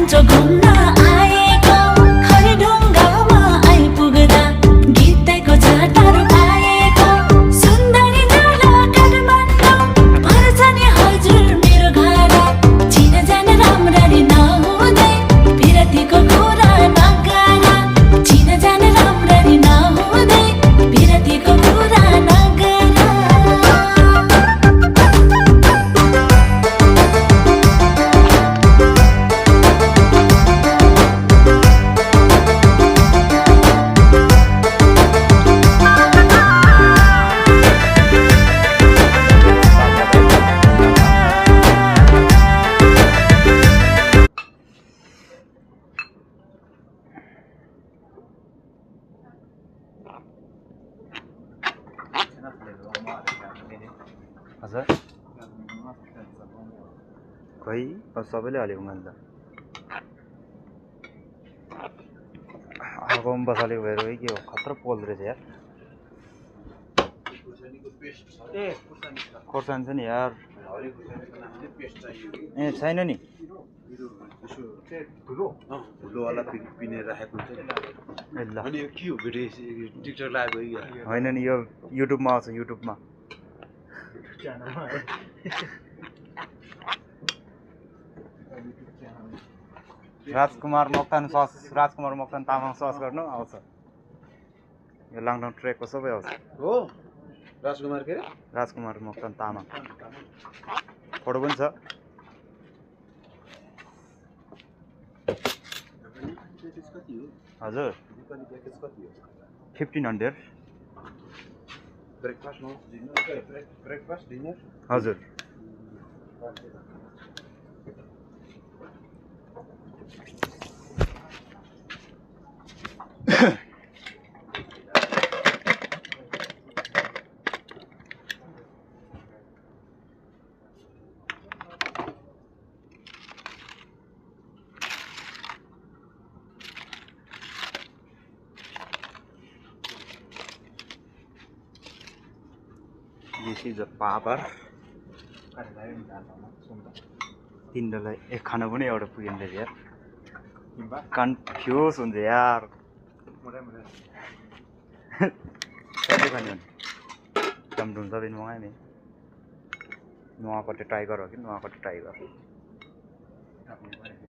कान्छो घुम्न आएको खै ढुङ्गामा आइपुग्दा गीतको झटारो पाएको सुन्दरी नाला काठमाडौँ पर्छ नि हजुर मेरो घर चिनजान राम्ररी नहुँदै बिरतीको कुरा नगर चिनजान राम्ररी नहुँदै बिरतीको कुरा नगर हजुर खै अब सबैले हालेको मैले त आगोमा बसालेको भएर हो के हो खतरा पोल्दो रहेछ यार खोर्सानी छ नि यार ए छैन नि ए ल होइन नि यो युट्युबमा आउँछ युट्युबमा राजकुमार मोक्तान सस राजकुमार मोक्तान तामाङ सस गर्नु आउँछ यो लङडङ ट्रेकको सबै आउँछ हो राजकुमार के राजकुमार मोक्तान तामाङ फोटो पनि छ हजुर 1500 ब्रेकफास्ट डिनर हजुर This is a paper. तिनीहरूलाई एक खाना पनि एउटा पुगेन रहेछ यार कन्फ्युज हुन्छ यार कहिले खाने भने टमटम सबै नुहाए नि नुहाकोटे टाइगर हो कि नुहाकोटे टाइगर